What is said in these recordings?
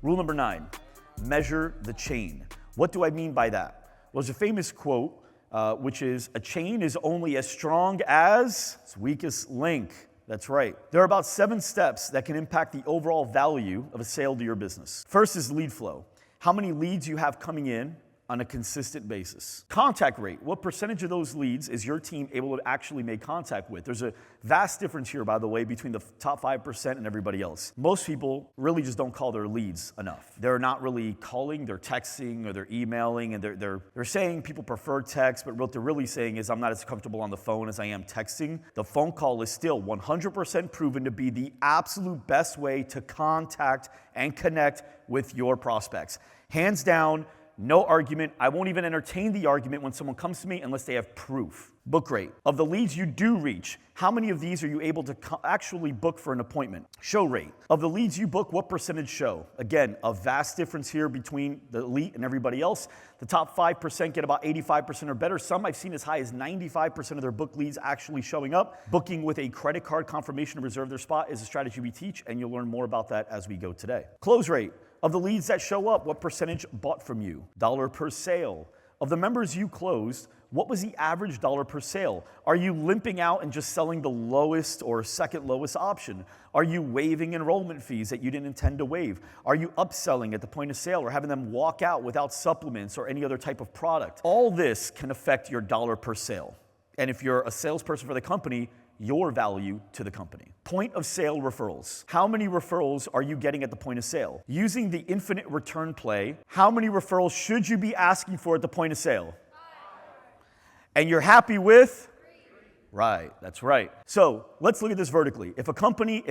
Rule number 9, measure the chain. What do I mean by that? Well, there's a famous quote, which is, a chain is only as strong as its weakest link. That's right. There are about 7 steps that can impact the overall value of a sale to your business. First is lead flow. How many leads you have coming in on a consistent basis. Contact rate. What percentage of those leads is your team able to actually make contact with? There's a vast difference here, by the way, between the top 5% and everybody else. Most people really just don't call their leads enough. They're not really calling, they're texting or they're emailing, and they're saying people prefer text, but what they're really saying is, I'm not as comfortable on the phone as I am texting. The phone call is still 100% proven to be the absolute best way to contact and connect with your prospects. Hands down, no argument. I won't even entertain the argument when someone comes to me unless they have proof. Book rate. Of the leads you do reach, how many of these are you able to actually book for an appointment? Show rate. Of the leads you book, what percentage show? Again, a vast difference here between the elite and everybody else. The top 5% get about 85% or better. Some I've seen as high as 95% of their book leads actually showing up. Booking with a credit card confirmation to reserve their spot is a strategy we teach, and you'll learn more about that as we go today. Close rate. Of the leads that show up, what percentage bought from you? Dollar per sale. Of the members you closed, what was the average dollar per sale? Are you limping out and just selling the lowest or second lowest option? Are you waiving enrollment fees that you didn't intend to waive? Are you upselling at the point of sale or having them walk out without supplements or any other type of product? All this can affect your dollar per sale. And if you're a salesperson for the company, your value to the company. Point of sale referrals. How many referrals are you getting at the point of sale? Using the infinite return play, how many referrals should you be asking for at the point of sale? And you're happy with? Right, that's right. So let's look at this vertically. If company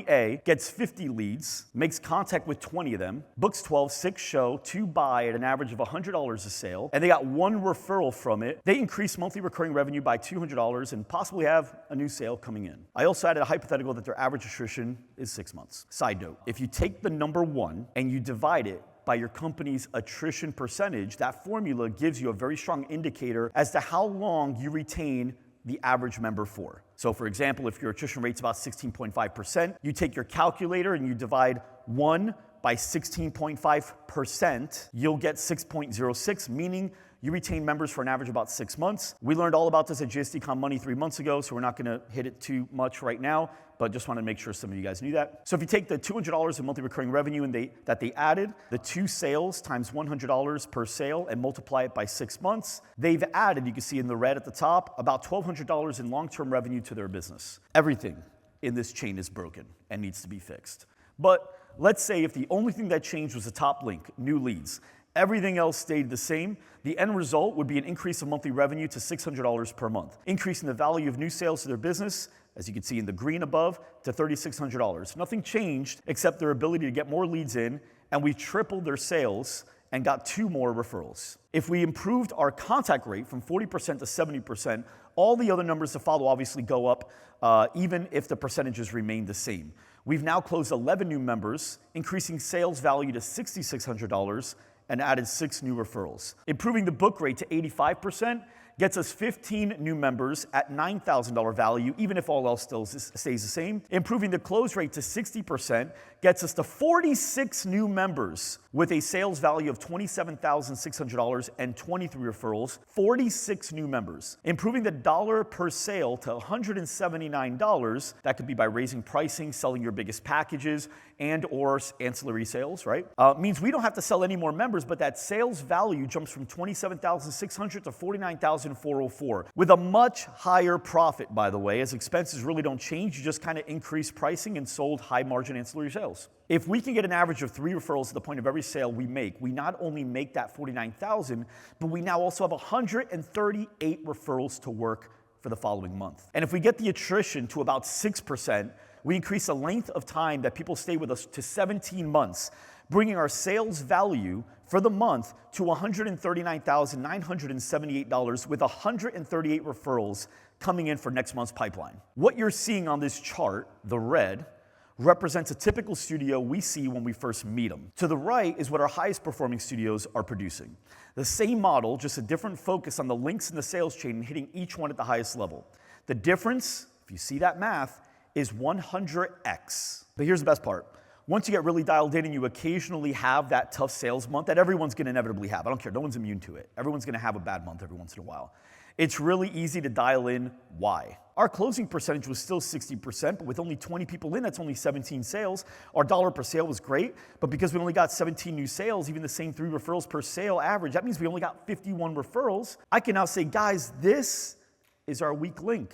A gets 50 leads, makes contact with 20 of them, books 12, 6 show, 2 buy at an average of $100 a sale, and they got 1 referral from it, they increase monthly recurring revenue by $200 and possibly have a new sale coming in. I also added a hypothetical that their average attrition is 6 months. Side note, if you take the number 1 and you divide it by your company's attrition percentage, that formula gives you a very strong indicator as to how long you retain the average member for. So for example, if your attrition rate's about 16.5%, you take your calculator and you divide 1 by 16.5%, you'll get 6.06, meaning you retain members for an average of about 6 months. We learned all about this at GSDCon Money 3 months ago, so we're not gonna hit it too much right now, but just wanna make sure some of you guys knew that. So if you take the $200 of monthly recurring revenue that they added, the 2 sales times $100 per sale and multiply it by 6 months, they've added, you can see in the red at the top, about $1,200 in long-term revenue to their business. Everything in this chain is broken and needs to be fixed. But let's say if the only thing that changed was the top link, new leads, everything else stayed the same, the end result would be an increase of monthly revenue to $600 per month, increasing the value of new sales to their business, as you can see in the green above, to $3,600. Nothing changed except their ability to get more leads in, and we tripled their sales and got 2 more referrals. If we improved our contact rate from 40% to 70%, all the other numbers to follow obviously go up, even if the percentages remain the same. We've now closed 11 new members, increasing sales value to $6,600, and added 6 new referrals. Improving the book rate to 85% gets us 15 new members at $9,000 value, even if all else still stays the same. Improving the close rate to 60% gets us to 46 new members with a sales value of $27,600 and 23 referrals, 46 new members. Improving the dollar per sale to $179, that could be by raising pricing, selling your biggest packages, and or ancillary sales, right? Means we don't have to sell any more members, but that sales value jumps from $27,600 to $49,404 with a much higher profit, by the way, as expenses really don't change. You just kind of increase pricing and sold high margin ancillary sales. If we can get an average of 3 referrals at the point of every sale we make, we not only make that $49,000, but we now also have 138 referrals to work for the following month. And if we get the attrition to about 6%, we increase the length of time that people stay with us to 17 months, bringing our sales value for the month to $139,978 with 138 referrals coming in for next month's pipeline. What you're seeing on this chart, the red, represents a typical studio we see when we first meet them. To the right is what our highest performing studios are producing. The same model, just a different focus on the links in the sales chain and hitting each one at the highest level. The difference, if you see that math, is 100x. But here's the best part. Once you get really dialed in and you occasionally have that tough sales month that everyone's going to inevitably have, I don't care, no one's immune to it. Everyone's going to have a bad month every once in a while. It's really easy to dial in why. Our closing percentage was still 60%, but with only 20 people in, that's only 17 sales. Our dollar per sale was great, but because we only got 17 new sales, even the same 3 referrals per sale average, that means we only got 51 referrals. I can now say, guys, this is our weak link.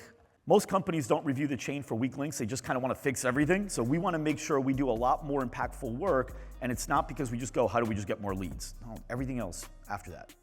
Most companies don't review the chain for weak links. They just kind of want to fix everything. So we want to make sure we do a lot more impactful work, and it's not because we just go, how do we just get more leads? No, everything else after that.